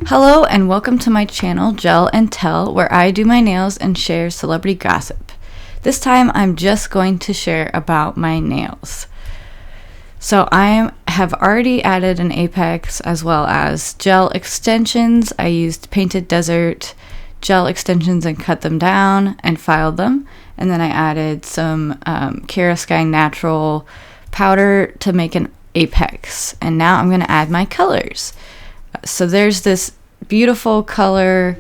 Hello and welcome to my channel, Gel and Tell, where I do my nails and share celebrity gossip. This time I'm just going to share about my nails. So I have already added an apex as well as gel extensions. I used Painted Desert gel extensions and cut them down and filed them. And then I added some Kara Sky Natural powder to make an apex. And now I'm going to add my colors. So there's this beautiful color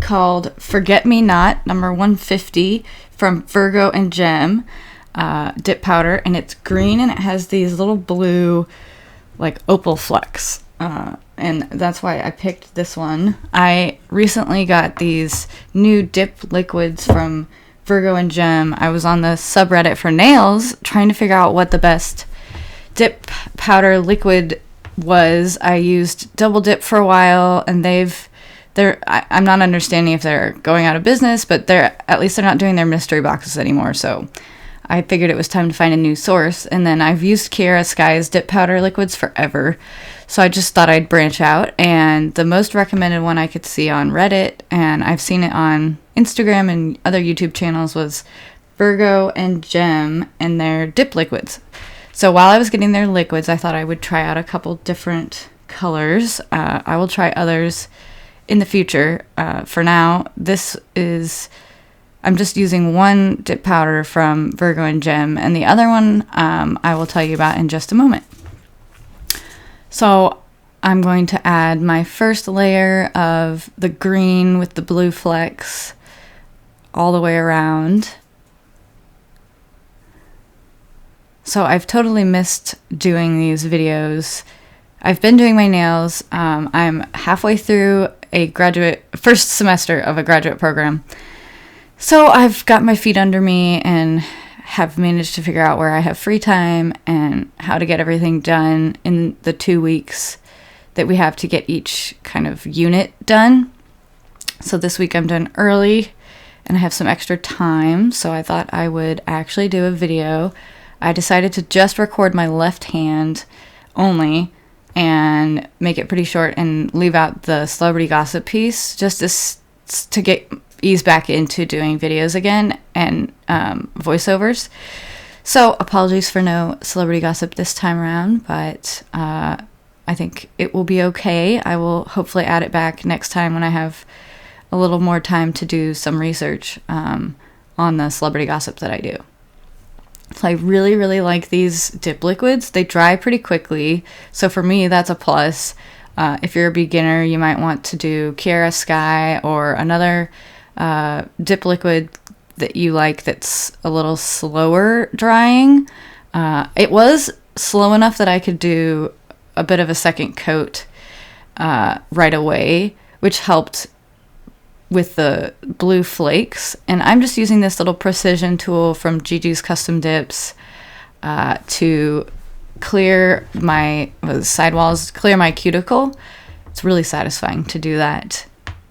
called Forget Me Not, number 150 from Virgo and Gem dip powder, and it's green and it has these little blue like opal flecks, and that's why I picked this one. I recently got these new dip liquids from Virgo and Gem. I was on the subreddit for nails trying to figure out what the best dip powder liquid was. I used Double Dip for a while, and I'm not understanding if they're going out of business, but at least they're not doing their mystery boxes anymore. So I figured it was time to find a new source. And then I've used Kara Sky's dip powder liquids forever, so I just thought I'd branch out. And the most recommended one I could see on Reddit, and I've seen it on Instagram and other YouTube channels, was Virgo and Gem and their dip liquids. So while I was getting their liquids, I thought I would try out a couple different colors. I will try others in the future. For now, I'm just using one dip powder from Virgo and Gem, and the other one I will tell you about in just a moment. So I'm going to add my first layer of the green with the blue flecks all the way around. So I've totally missed doing these videos. I've been doing my nails. I'm halfway through first semester of a graduate program. So I've got my feet under me and have managed to figure out where I have free time and how to get everything done in the 2 weeks that we have to get each kind of unit done. So this week I'm done early and I have some extra time. So I thought I would actually do a video. I decided to just record my left hand only and make it pretty short and leave out the celebrity gossip piece just to ease back into doing videos again and voiceovers. So apologies for no celebrity gossip this time around, but I think it will be okay. I will hopefully add it back next time when I have a little more time to do some research on the celebrity gossip that I do. So I really, really like these dip liquids. They dry pretty quickly, so for me, that's a plus. If you're a beginner, you might want to do Kara Sky or another dip liquid that you like that's a little slower drying. It was slow enough that I could do a bit of a second coat right away, which helped with the blue flakes. And I'm just using this little precision tool from Gigi's Custom Dips to clear my sidewalls, clear my cuticle. It's really satisfying to do that,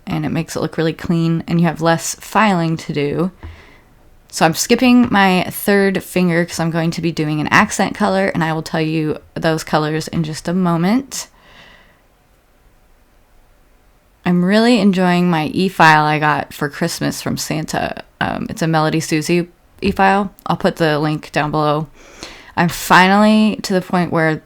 and it makes it look really clean, and you have less filing to do. So I'm skipping my third finger because I'm going to be doing an accent color, and I will tell you those colors in just a moment. I'm really enjoying my e-file I got for Christmas from Santa. It's a Melody Susie e-file. I'll put the link down below. I'm finally to the point where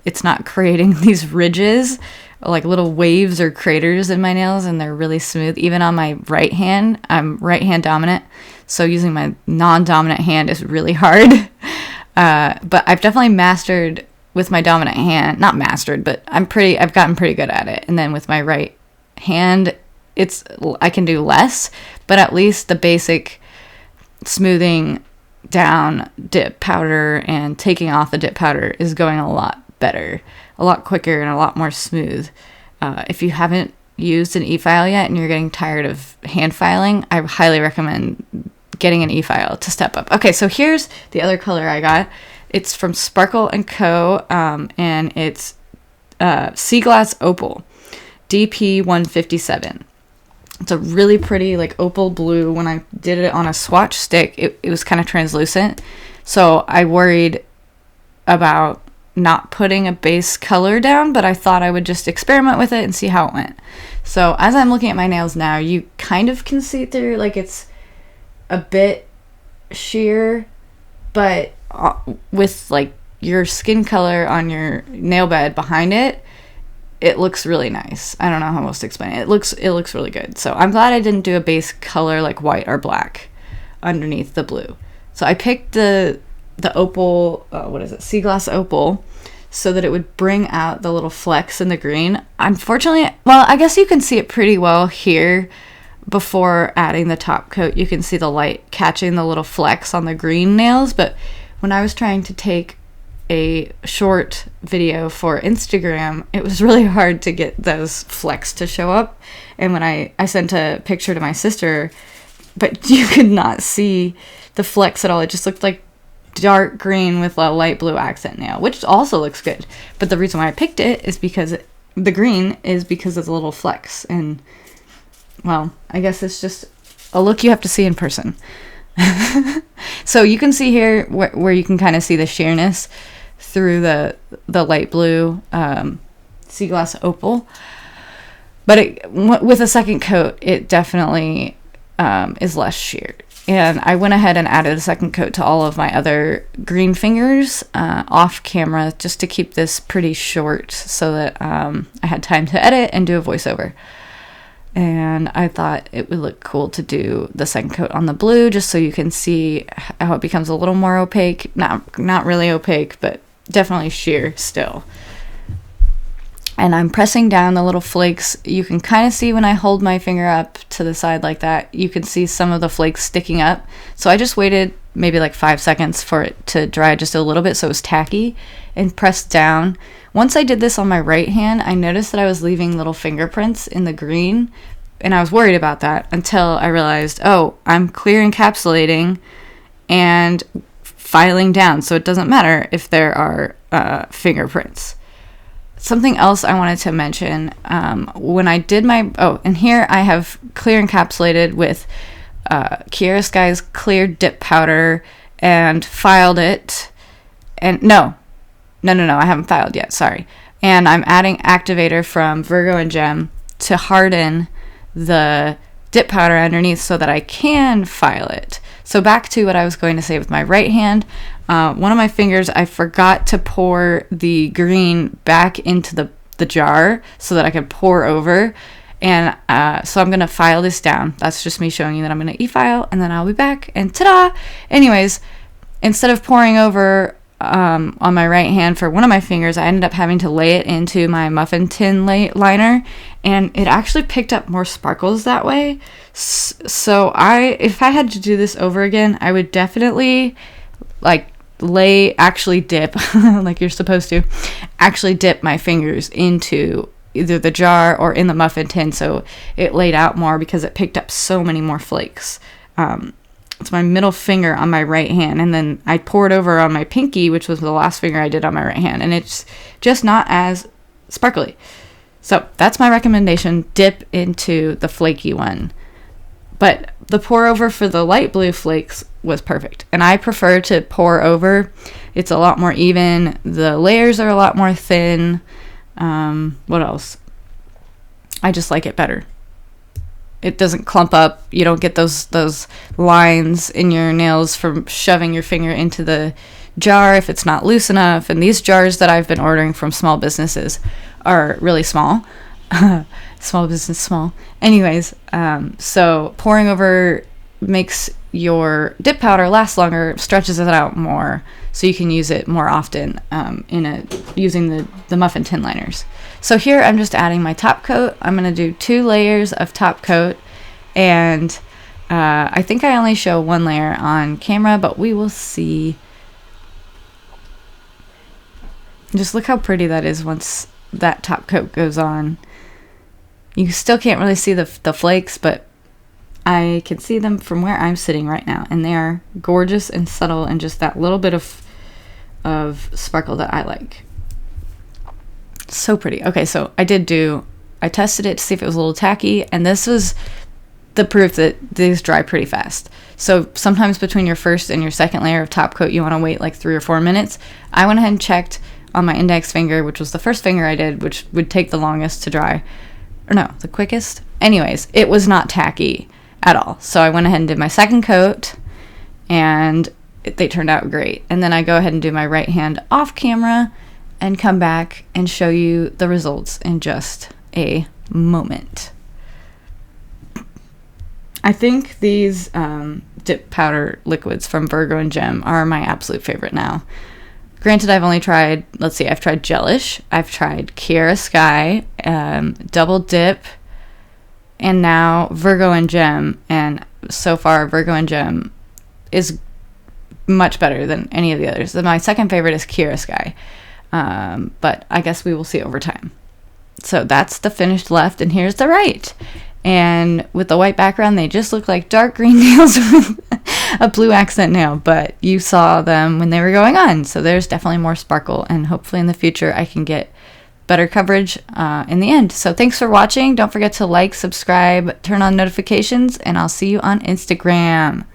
it's not creating these ridges, like little waves or craters in my nails, and they're really smooth. Even on my right hand, I'm right hand dominant, so using my non-dominant hand is really hard. But I've definitely mastered with my dominant hand, not mastered, but I've gotten pretty good at it. And then with my right hand, I can do less, but at least the basic smoothing down dip powder and taking off the dip powder is going a lot better, a lot quicker, and a lot more smooth. If you haven't used an e-file yet and you're getting tired of hand filing, I highly recommend getting an e-file to step up. Okay, so here's the other color I got. It's from Sparkle & Co., and it's Seaglass Opal Dp 157. It's a really pretty like opal blue. When I did it on a swatch stick, it was kind of translucent, so I worried about not putting a base color down, but I thought I would just experiment with it and see how it went. So as I'm looking at my nails now, you kind of can see through, like, it's a bit sheer, but with like your skin color on your nail bed behind it, it looks really nice. I don't know how else to explain it. It looks really good. So I'm glad I didn't do a base color like white or black underneath the blue. So I picked the opal, Seaglass Opal, so that it would bring out the little flecks in the green. Unfortunately, well, I guess you can see it pretty well here. Before adding the top coat, you can see the light catching the little flecks on the green nails, but when I was trying to take a short video for Instagram, it was really hard to get those flecks to show up. And when I sent a picture to my sister, but you could not see the flecks at all. It just looked like dark green with a light blue accent nail, which also looks good. But the reason why I picked it is because the green is because of the little flecks. And, well, I guess it's just a look you have to see in person. So you can see here where you can kind of see the sheerness through the light blue Seaglass Opal. But with a second coat, it definitely is less sheer. And I went ahead and added a second coat to all of my other green fingers off camera just to keep this pretty short so that I had time to edit and do a voiceover. And I thought it would look cool to do the second coat on the blue just so you can see how it becomes a little more opaque. Not really opaque, but definitely sheer still. And I'm pressing down the little flakes. You can kind of see when I hold my finger up to the side like that, you can see some of the flakes sticking up. So I just waited maybe like 5 seconds for it to dry just a little bit so it was tacky, and pressed down. Once I did this on my right hand, I noticed that I was leaving little fingerprints in the green, and I was worried about that until I realized, oh, I'm clear encapsulating and filing down, so it doesn't matter if there are fingerprints. Something else I wanted to mention, when I did and here I have clear encapsulated with Kiara Sky's clear dip powder and filed it, and no, I haven't filed yet, sorry. And I'm adding activator from Virgo Gem to harden the dip powder underneath so that I can file it. So back to what I was going to say with my right hand. One of my fingers, I forgot to pour the green back into the jar so that I could pour over. And so I'm going to file this down. That's just me showing you that I'm going to e-file, and then I'll be back. And ta-da! Anyways, instead of pouring over on my right hand for one of my fingers, I ended up having to lay it into my muffin tin liner, and it actually picked up more sparkles that way. So if I had to do this over again, I would definitely actually dip like you're supposed to, actually dip my fingers into either the jar or in the muffin tin so it laid out more, because it picked up so many more flakes. It's my middle finger on my right hand, and then I poured over on my pinky, which was the last finger I did on my right hand, and it's just not as sparkly. So that's my recommendation, dip into the flaky one. But the pour over for the light blue flakes was perfect, and I prefer to pour over. It's a lot more even, the layers are a lot more thin. What else? I just like it better. It doesn't clump up. You don't get those lines in your nails from shoving your finger into the jar if it's not loose enough. And these jars that I've been ordering from small businesses are really small. Small business, small. Anyways, so pouring over makes your dip powder last longer, stretches it out more, so you can use it more often using the muffin tin liners. So here I'm just adding my top coat. I'm going to do 2 layers of top coat, and I think I only show 1 layer on camera, but we will see. Just look how pretty that is once that top coat goes on. You still can't really see the flakes, but I can see them from where I'm sitting right now, and they are gorgeous and subtle, and just that little bit of sparkle that I like. So pretty. Okay, so I tested it to see if it was a little tacky, and this was the proof that these dry pretty fast. So sometimes between your first and your second layer of top coat, you want to wait like 3 or 4 minutes. I went ahead and checked on my index finger, which was the first finger I did, which would take the longest to dry. Or no, the quickest. Anyways, it was not tacky at all. So I went ahead and did my second coat, and they turned out great. And then I go ahead and do my right hand off camera and come back and show you the results in just a moment. I think these dip powder liquids from Virgo Gem are my absolute favorite now. Granted, I've only tried, I've tried Gelish, I've tried Kiara Sky, Double Dip, and now Virgo Gem. And so far, Virgo Gem is much better than any of the others. My second favorite is Kiara Sky, but I guess we will see over time. So that's the finished left, and here's the right. And with the white background, they just look like dark green nails with a blue accent nail, but you saw them when they were going on. So there's definitely more sparkle, and hopefully in the future I can get better coverage in the end. So thanks for watching. Don't forget to like, subscribe, turn on notifications, and I'll see you on Instagram.